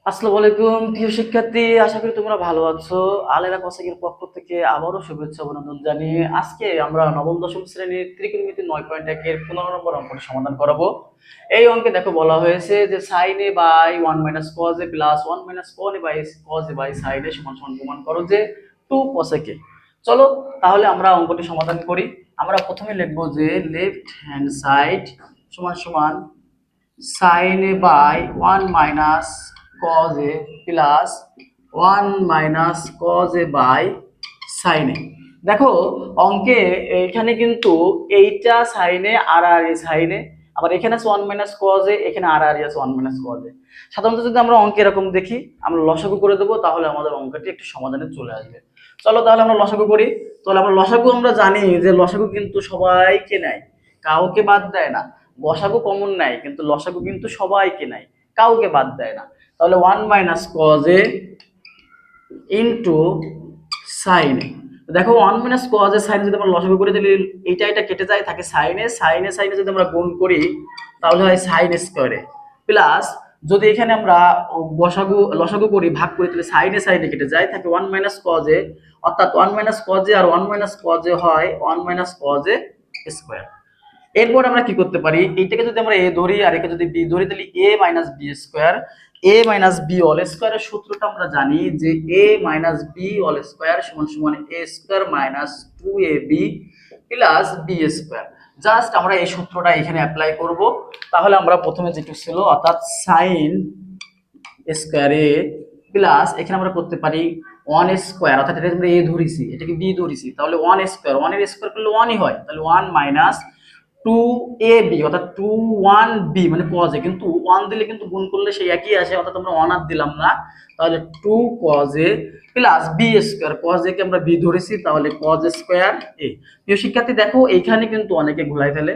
আসসালামু আলাইকুম প্রিয় শিক্ষার্থী, আশা করি তোমরা ভালো আছো। আলেরা কোসেকের পক্ষ থেকে আবারও শুভেচ্ছা অভিনন্দন জানিয়ে আজকে আমরা নবম দশম শ্রেণীর ত্রিকোণমিতি 9.1 এর 15 নম্বর অঙ্কটি সমাধান করাবো। এই অঙ্কে দেখো বলা হয়েছে যে sin a by 1 minus cos a plus 1 minus cos a by sin a সমান সমান প্রমাণ করো যে 2 cosec a। চলো তাহলে আমরা অঙ্কটি সমাধান করি। আমরা প্রথমে লিখবো যে লেফট হ্যান্ড সাইড সমান সমান sin a by 1 minus cos a plus 1 minus cos a by sin a। দেখো অঙ্কে এখানে কিন্তু এইটা sin a আর আর এই sin a, আবার এখানে আছে 1 minus cos a, এখানে আর আর আছে 1 minus cos a। সাধারণত যদি আমরা অঙ্কে এরকম দেখি, আমরা লসাগু করে দেবো, তাহলে আমাদের অঙ্কটি একটু সমাধানে চলে আসবে। চলো তাহলে আমরা লসাগু করি। তাহলে আমরা লসাগু আমরা জানি যে লসাগু কিন্তু সবাইকে নেয়, কাউকে বাদ দেয় না। গসাগু কমন নেয় কিন্তু লসাগু কিন্তু সবাইকে নেয়, কাউকে বাদ দেয় না। তাহলে 1 minus cos a into sine A. দেখো 1 মাইনাস cos a sin যদি আমরা লসাগু করে দিলে এইটা এটা কেটে যায়, থাকে সাইন এ। সাইন এ যদি আমরা গুণ করি তাহলে হয় সাইন স্কয়ারে প্লাস, যদি এখানে আমরা লসাগু করি ভাগ করি তাহলে সাইন এ কেটে যায়, থাকে 1 মাইনাস cos a, অর্থাৎ 1 মাইনাস cos a আর 1 মাইনাস cos a হয় 1 মাইনাস cos a স্কয়ার। এরপর আমরা কি করতে পারি, এইটাকে যদি আমরা a ধরি আর একে যদি b ধরি তাহলে a minus b square, a minus b all স্কয়ারের সূত্রটা আমরা জানি যে a minus b all square সমান সমান a square minus 2ab plus b square. Just আমরা এই সূত্রটা এখানে অ্যাপ্লাই করব। তাহলে আমরা প্রথমে যেটা ছিল অর্থাৎ sin স্কয়ার a প্লাস এখানে আমরা করতে পারি 1 স্কয়ার, অর্থাৎ এটা আমরা a ধরেছি এটাকে b ধরেছি, তাহলে 1 স্কয়ার, 1 এর স্কয়ার করলে 1 ই হয়, তাহলে 1 মাইনাস 2ab অর্থাৎ 21b মানে cos a, কিন্তু 1 দিলে কিন্তু গুণ করলে সেই একই আসে, অর্থাৎ আমরা 1 আর দিলাম না, তাহলে 2 cos a plus b square, cos a কে আমরা b ধরেছি তাহলে cos স্কয়ার a। প্রিয় শিক্ষার্থী দেখো এইখানে কিন্তু অনেকে ঘোলাই ফেলে,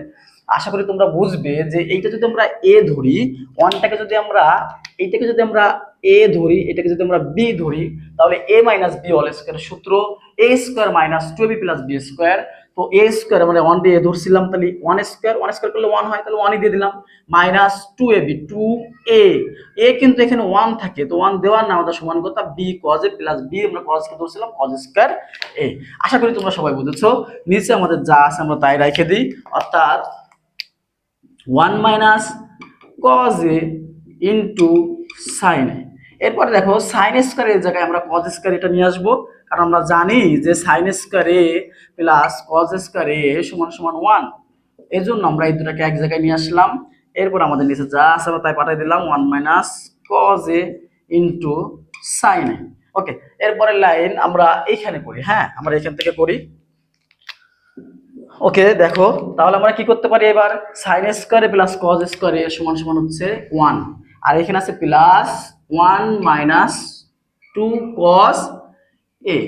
আশা করি তোমরা বুঝবে যে এইটা যদি আমরা a ধরি, 1টাকে যদি আমরা এইটাকে যদি আমরা a ধরি, এটাকে যদি আমরা b ধরি, তাহলে a minus b whole square সূত্র a square minus 2ab plus b square. তো a স্কয়ার মানে 1 দিয়ে ধরছিলাম তাহলে 1 স্কয়ার, 1 স্কয়ার করলে 1 হয়, তাহলে 1 ই দিয়ে দিলাম মাইনাস 2ab 2a, a কিন্তু এখানে 1 থাকে তো 1 দেওয়ার না, আমাদের সমান কথা b cos a plus b, আমরা cos কে ধরছিলাম cos স্কয়ার a। আশা করি তোমরা সবাই বুঝেছো। নিচে আমাদের যা আছে আমরা তাই রেখে দিই, অর্থাৎ 1 minus cos a into sine A. এরপরে দেখো সাইন স্কয়ার এর জায়গায় আমরা cos স্কয়ার এটা নিয়ে আসবো, কারণ আমরা জানি যে সাইন স্কয়ার এ প্লাস cos স্কয়ার এ সমান সমান 1, এই জন্য আমরা এই দুটাকে এক জায়গায় নিয়ে আসলাম। এরপর আমাদের নিচে যা আছে আমরা তাই পাঠিয়ে দিলাম 1 minus cos a into sine A. Okay, এরপরের লাইন আমরা এইখানে করি, হ্যাঁ আমরা এখান থেকে করি। ওকে দেখো তাহলে আমরা কি করতে পারি, এবার sin square plus cos square এর সমান সমান হচ্ছে 1, আর এখানে আছে প্লাস 1 মাইনাস 2 cos a,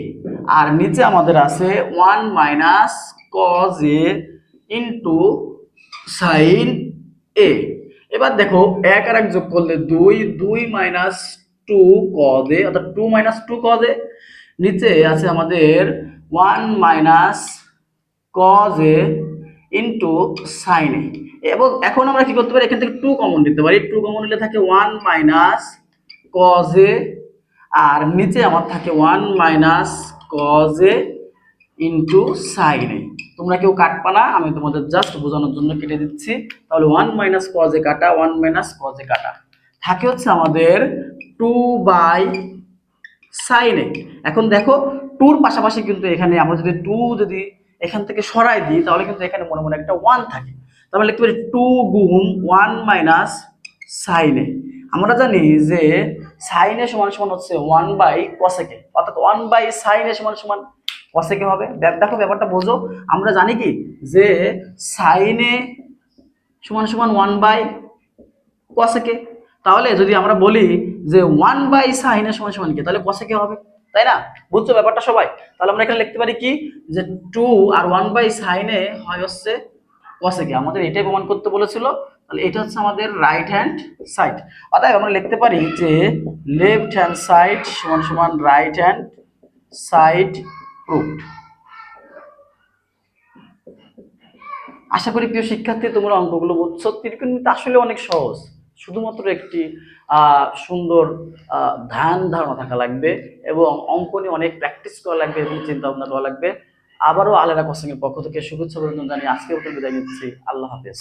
আর নিচে আমাদের আছে 1 minus cos a into sin a। এবার দেখো এক আর এক যোগ করলে 2, 2 মাইনাস 2 cos a অর্থাৎ 2 মাইনাস 2 cos a, নিচে আছে আমাদের 1 minus cos a into sin a। এবং এখন আমরা কি করতে পারি, এখান থেকে 2 কমন নিতে পারি, 2 কমন নিলে থাকে 1 মাইনাস cos a, আর নিচে আমার থাকে 1 minus cos a into sin a। তোমরা কেউ কাটবা না, আমি তোমাদের জাস্ট বোঝানোর জন্য কেটে দিচ্ছি। তাহলে 1 মাইনাস cos a কাটা, 1 মাইনাস cos a কাটা, থাকে হচ্ছে আমাদের 2 বাই sin a। এখন দেখো 2 এর পাশাপাশি কিন্তু এখানে আমরা যদি 2 যদি এখান থেকে সরাই দিই তাহলে কিন্তু এখানে মনে মনে একটা 1 থাকে, তাহলে লিখতে পারি 2 গুণ 1 মাইনাস sin a। আমরা জানি যে sin a সমান সমান হচ্ছে 1 বাই cosec a, অর্থাৎ 1 বাই sin a সমান সমান cosec a হবে। দেখো ব্যাপারটা বোঝো, আমরা জানি কি যে sin a সমান সমান 1 বাই cosec a, তাহলে যদি আমরা বলি যে 1 বাই sin a সমান সমান কি, তাহলে cosec a হবে, তাই না? বুঝছো ব্যাপারটা সবাই? তাহলে আমরা এখানে লিখতে পারি কি যে 2 আর 1 বাই sin a হয় হচ্ছে cosec a, আমাদের এটাই প্রমাণ করতে বলেছিল। তাহলে এটা হচ্ছে আমাদের রাইট হ্যান্ড সাইড, অতএব আমরা লিখতে পারি যে লেফট হ্যান্ড সাইড সমান সমান রাইট হ্যান্ড সাইড প্রুভড। আশা করি প্রিয় শিক্ষার্থী তোমরা অঙ্কগুলো বুঝছো। ত্রিকোণমিতি আসলে অনেক সহজ, শুধুমাত্র একটি সুন্দর ধ্যান ধারণা থাকা লাগবে এবং অঙ্ক নিয়ে অনেক প্র্যাকটিস করা লাগবে এবং চিন্তা ভাবনা করা লাগবে। আবারও আলেরা কোচিং এর পক্ষ থেকে শুভেচ্ছা অভিনন্দন জানিয়ে আজকে বিদায় নিচ্ছি। আল্লাহ হাফেজ।